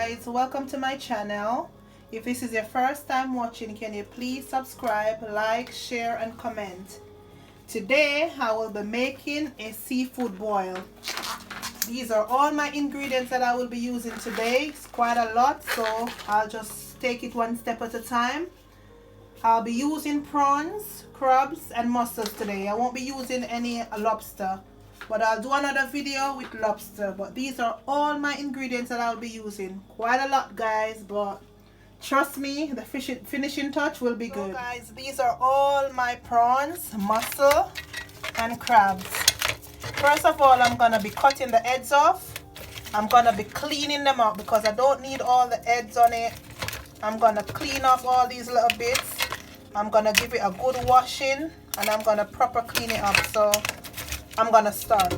guys, welcome to my channel. If this is your first time watching, can you please subscribe, like, share and comment. Today I will be making a seafood boil. These are all my ingredients that I will be using today. It's quite a lot, so I'll just take it one step at a time. I'll be using prawns, crabs and mussels today. I won't be using any lobster, but I'll do another video with lobster. But these are all my ingredients that I'll be using. Quite a lot, guys, but trust me, the finishing touch will be good. So guys, these are all my prawns, mussel and crabs. First of all, I'm gonna be cutting the heads off. I'm gonna be cleaning them up because I don't need all the heads on it. I'm gonna clean off all these little bits. I'm gonna give it a good washing and I'm gonna proper clean it up. So I'm gonna start.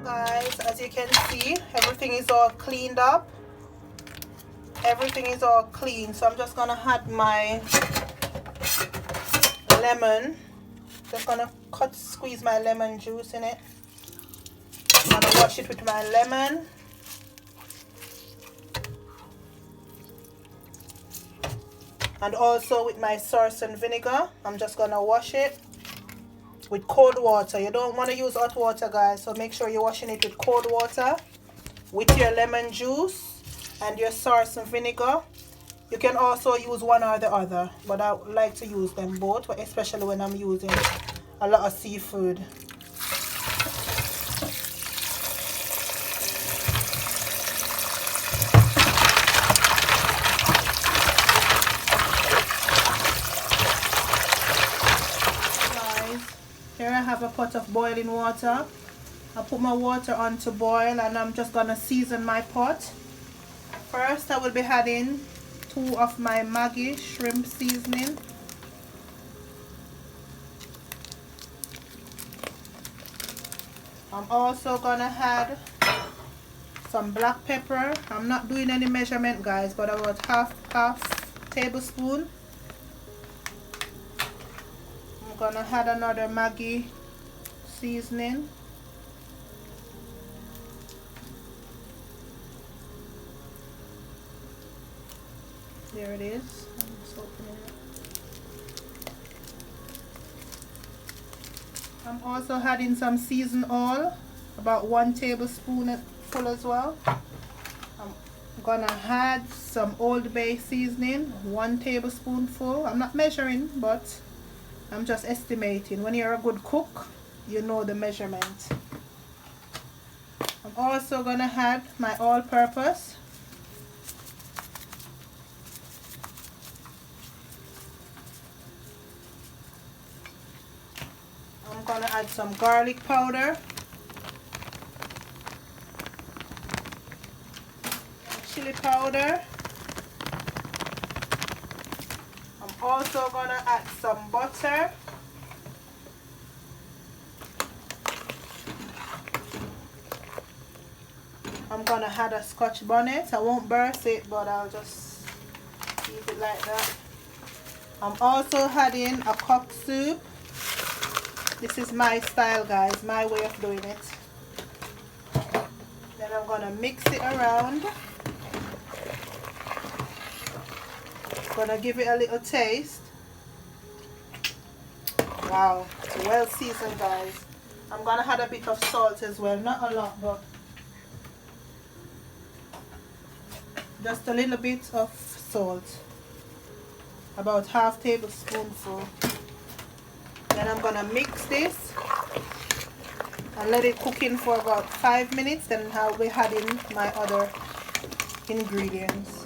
Guys, as you can see, everything is all cleaned up. Everything is all clean, so I'm just gonna add my lemon. Just gonna squeeze my lemon juice in it. I'm gonna wash it with my lemon. And also with my sauce and vinegar. I'm just gonna wash it with cold water. You don't want to use hot water, guys, so make sure you're washing it with cold water with your lemon juice and your sauce and vinegar. You can also use one or the other, but I like to use them both, especially when I'm using a lot of seafood. Here I have a pot of boiling water. I put my water on to boil and I'm just gonna season my pot. First I will be adding 2 of my Maggi shrimp seasoning. I'm also gonna add some black pepper. I'm not doing any measurement, guys, but about half tablespoon. I'm gonna add another Maggi seasoning. There it is. I'm just opening it. I'm also adding some seasoned oil, about 1 tablespoon full as well. I'm gonna add some Old Bay seasoning, 1 tablespoonful. I'm not measuring, but I'm just estimating. When you're a good cook, you know the measurement. I'm also gonna add my all-purpose. gonna add some garlic powder, chili powder. I'm also gonna add some butter. I'm gonna add a Scotch bonnet. I won't burst it, but I'll just leave it like that. I'm also adding a cock soup. This is my style, guys, my way of doing it. Then I'm gonna mix it around. Gonna give it a little taste. Wow, it's well seasoned, guys. I'm gonna add a bit of salt as well, not a lot, but just a little bit of salt, about half tablespoonful. Then I'm gonna mix this and let it cook in for about 5 minutes. Then I'll be adding my other ingredients.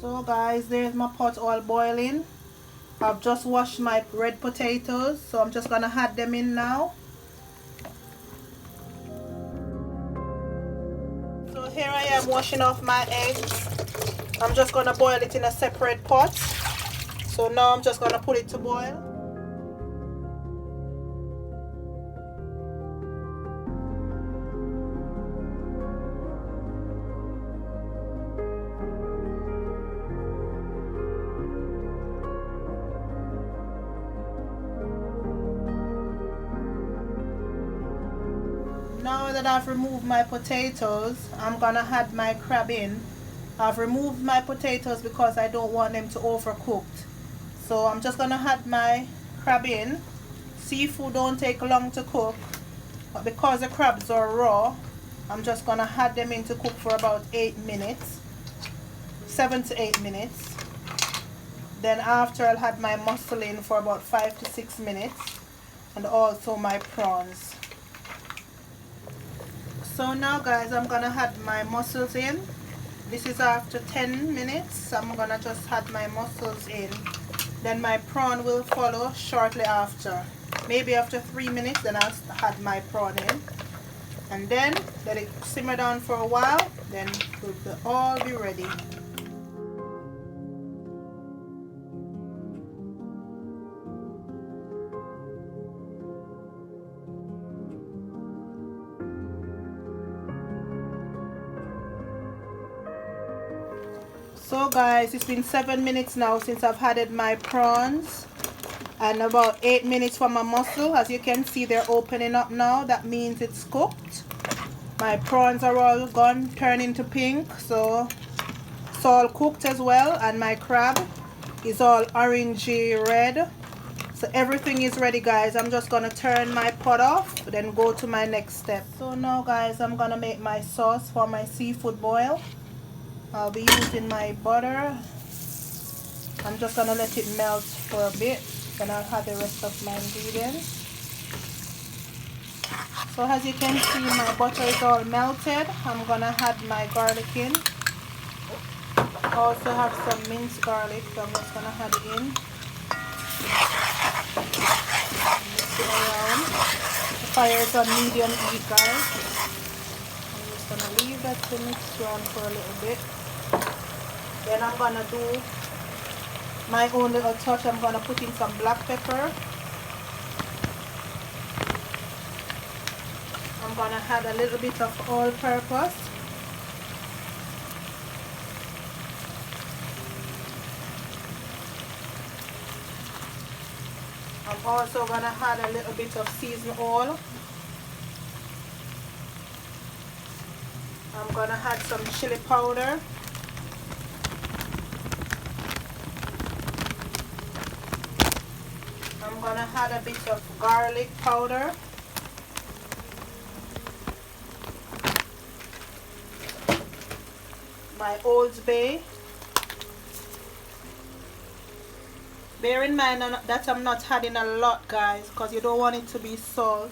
So guys, there's my pot all boiling. I've just washed my red potatoes, so I'm just gonna add them in now. So here I am washing off my eggs. I'm just gonna boil it in a separate pot. So now I'm just gonna put it to boil. Now that I've removed my potatoes, I'm gonna add my crab in. I've removed my potatoes because I don't want them to overcook. So I'm just gonna add my crab in. Seafood don't take long to cook, but because the crabs are raw, I'm just gonna add them in to cook for about 8 minutes, 7 to 8 minutes. Then after, I'll add my mussel in for about 5 to 6 minutes, and also my prawns. So now guys, I'm gonna add my mussels in. This is after 10 minutes. I'm gonna just add my mussels in. Then my prawn will follow shortly after. Maybe after 3 minutes, then I'll add my prawn in. And then let it simmer down for a while. Then it will all be ready. So guys, it's been 7 minutes now since I've added my prawns, and about 8 minutes for my mussel. As you can see, they're opening up now. That means it's cooked. My prawns are all gone, turned into pink, so it's all cooked as well. And my crab is all orangey red. So everything is ready, guys. I'm just gonna turn my pot off, then go to my next step. So now guys, I'm gonna make my sauce for my seafood boil. I'll be using my butter. I'm just gonna let it melt for a bit, then I'll add the rest of my ingredients. So as you can see, my butter is all melted. I'm gonna add my garlic in. Also have some minced garlic, so I'm just gonna add it in. Mix it around. The fire is on medium heat, guys. I'm just gonna leave that to mix around for a little bit. Then I'm gonna do my own little touch. I'm gonna put in some black pepper. I'm gonna add a little bit of all-purpose. I'm also gonna add a little bit of seasoned oil. I'm gonna add some chili powder. I'm gonna add a bit of garlic powder. My Old Bay. Bear in mind that I'm not adding a lot, guys, because you don't want it to be salt.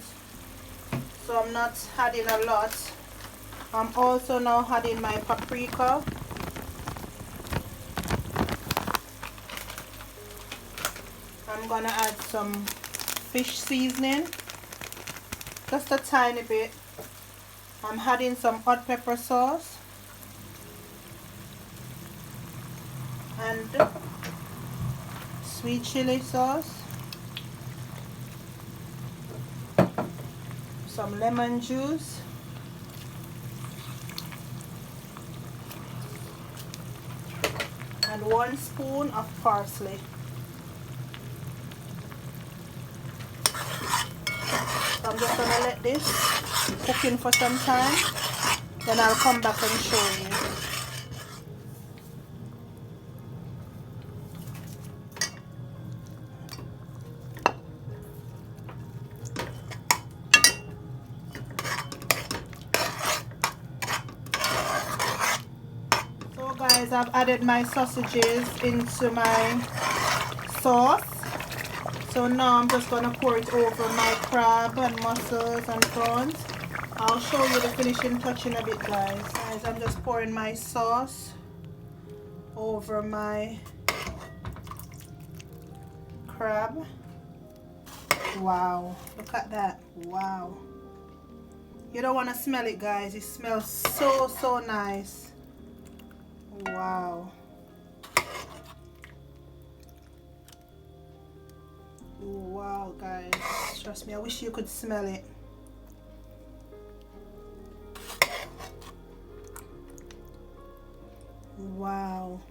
So I'm not adding a lot. I'm also now adding my paprika. I'm gonna add some fish seasoning, just a tiny bit. I'm adding some hot pepper sauce and sweet chili sauce, some lemon juice, and 1 spoon of parsley. So I'm just gonna let this cook in for some time, then I'll come back and show you. So guys, I've added my sausages into my sauce. So now I'm just gonna pour it over my crab and mussels and prawns. I'll show you the finishing touch in a bit, guys. Guys, I'm just pouring my sauce over my crab. Wow, look at that. Wow. You don't want to smell it, guys. It smells so nice. Wow. Wow, guys. Trust me, I wish you could smell it. Wow.